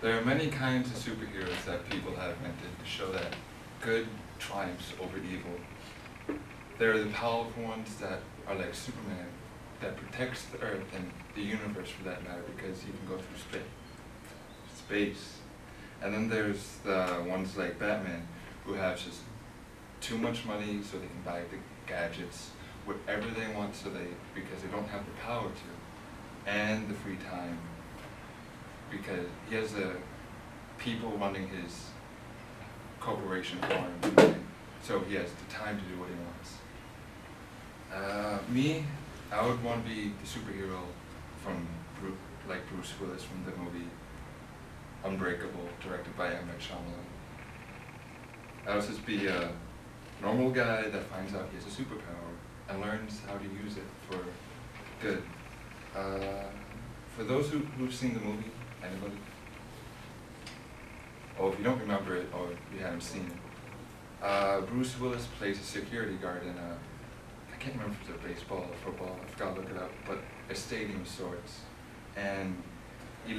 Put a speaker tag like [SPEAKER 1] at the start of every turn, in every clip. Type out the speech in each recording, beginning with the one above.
[SPEAKER 1] There are many kinds of superheroes that people have invented to show that good triumphs over evil. There are the powerful ones that are like Superman, that protects the Earth and the universe for that matter because he can go through space. And then there's the ones like Batman, who have just too much money so they can buy the gadgets, whatever they want, because they don't have the power to, and the free time, because he has the people running his corporation for him, so he has the time to do what he wants. Me, I would want to be the superhero from like Bruce Willis from the movie Unbreakable, directed by M. Night Shyamalan. I would just be a normal guy that finds out he has a superpower and learns how to use it for good. For those who've seen the movie, anybody? Oh, if you don't remember it or you haven't seen it, Bruce Willis plays a security guard in I can't remember if it's a baseball or football, I forgot to look it up, but a stadium of sorts. And he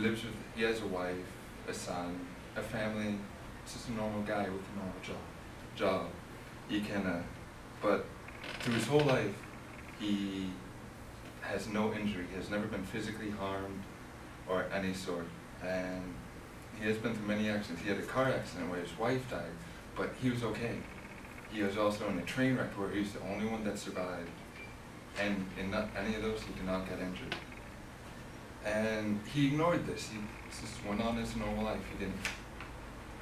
[SPEAKER 1] has a wife, a son, a family. He's just a normal guy with a normal job. He can, but through his whole life, he has no injury. He has never been physically harmed or any sort. And he has been through many accidents. He had a car accident where his wife died, but he was okay. He was also in a train wreck where he was the only one that survived. And in not any of those, he did not get injured. And he ignored this. He just went on his normal life. He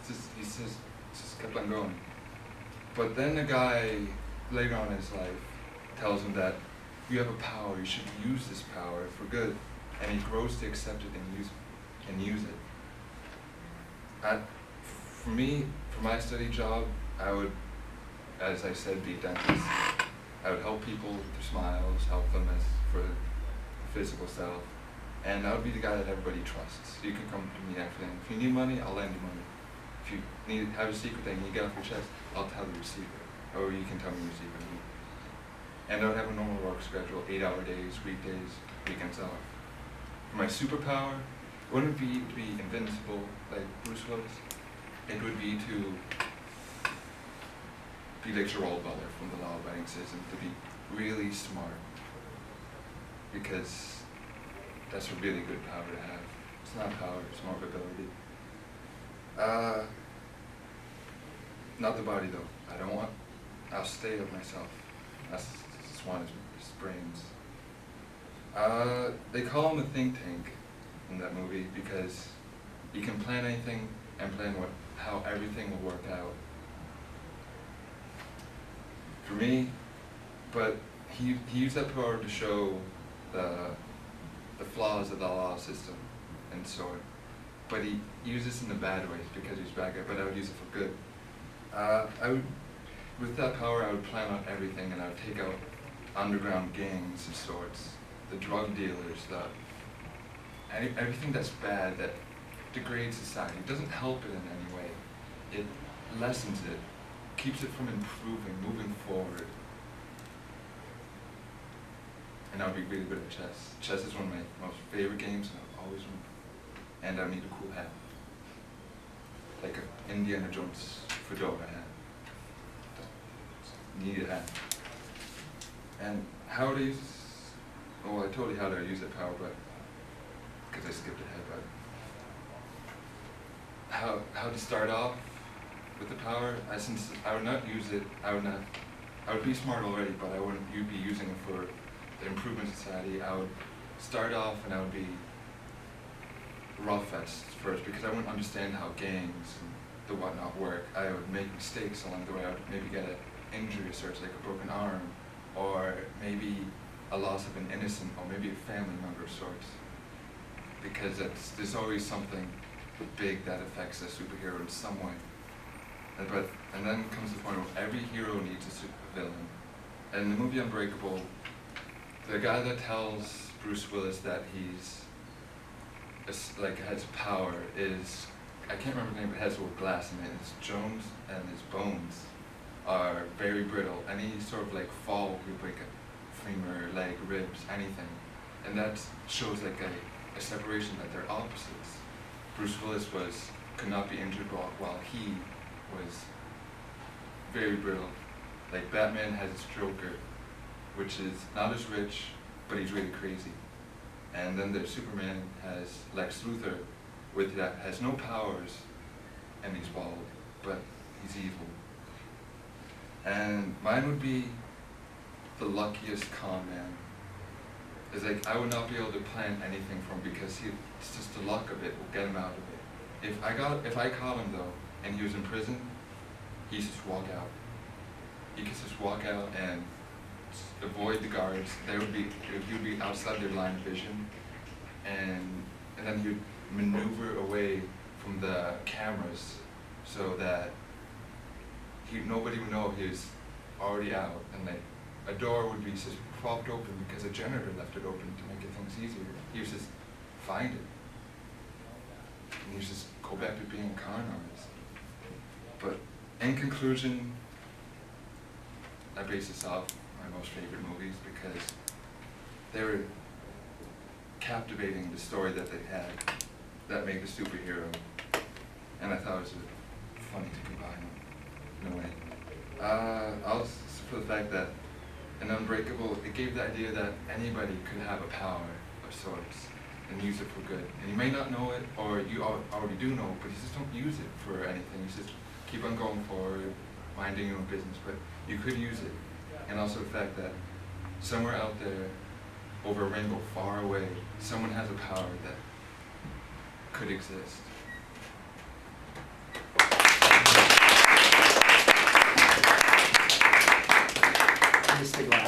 [SPEAKER 1] just kept on going. But then a guy later on in his life tells him that you have a power, you should use this power for good. And he grows to accept it and use it. For me, for my study job, I would, as I said, be a dentist. I would help people with their smiles, help them for the physical self. And I would be the guy that everybody trusts. You can come to me after that. If you need money, I'll lend you money. If you have a secret thing you get off your chest, I'll tell you your secret. Or you can tell me your secret. And I would have a normal work schedule, 8-hour days, weekdays, weekends off. For my superpower, wouldn't be to be invincible like Bruce Willis. It would be to be like your old brother from the law-abiding citizen, to be really smart. Because that's a really good power to have. It's not power, it's more of ability. Not the body though. I'll stay with myself. I just want his brains. They call him a think tank in that movie because he can plan anything and plan how everything will work out. For me, but he used that power to show the flaws of the law system and so on. But he used this in the bad ways because he's a bad guy, but I would use it for good. With that power, I would plan out everything and I would take out underground gangs of sorts, the drug dealers, everything that's bad that degrades society. It doesn't help it in any way. It lessens it, keeps it from improving, moving forward. And I would be really good at chess. Chess is one of my most favorite games, and I've always won. And I need a cool hat. Like an Indiana Jones fedora hat. Need a hat. And how to use, I told you how to use that power, but, because I skipped ahead, but how to start off with the power, since I would not use it, I would be smart already, but I wouldn't be using it for the improvement society. I would start off and I would be rough at first because I wouldn't understand how gangs and the whatnot work. I would make mistakes along the way. I would maybe get an injury of sorts, like a broken arm, or maybe a loss of an innocent, or maybe a family member of sorts. Because there's always something big that affects a superhero in some way. And then comes the point where every hero needs a super villain. And in the movie Unbreakable, the guy that tells Bruce Willis that has power is, I can't remember his name, but it has the word glass in it. It's Jones, and his bones are very brittle. Any sort of fall could break a femur, leg, ribs, anything. And that shows a separation, that they're opposites. Bruce Willis could not be injured while he was very brittle. Like Batman has his Joker, which is not as rich, but he's really crazy. And then there's Superman has Lex Luthor, that has no powers, and he's bald, but he's evil. And mine would be the luckiest con man. It's like I would not be able to plan anything for him because it's just the luck of it will get him out of it. If I caught him though, and he was in prison, he'd just walk out. He could just walk out and avoid the guards. He would be outside their line of vision, and then he would maneuver away from the cameras so that nobody would know he was already out, and like a door would be just propped open because a janitor left it open to make things easier. He was just find it, and he was just go back to being a con artist. But in conclusion, I base this off my most favorite movies because they were captivating the story that they had that made the superhero, and I thought it was funny to combine them in a way. Also for the fact that in Unbreakable, it gave the idea that anybody could have a power of sorts and use it for good. And you may not know it, or you already do know, but you just don't use it for anything. You just keep on going forward, minding your own business, but you could use it. And also the fact that somewhere out there, over a rainbow far away, someone has a power that could exist.
[SPEAKER 2] Mr. Glass.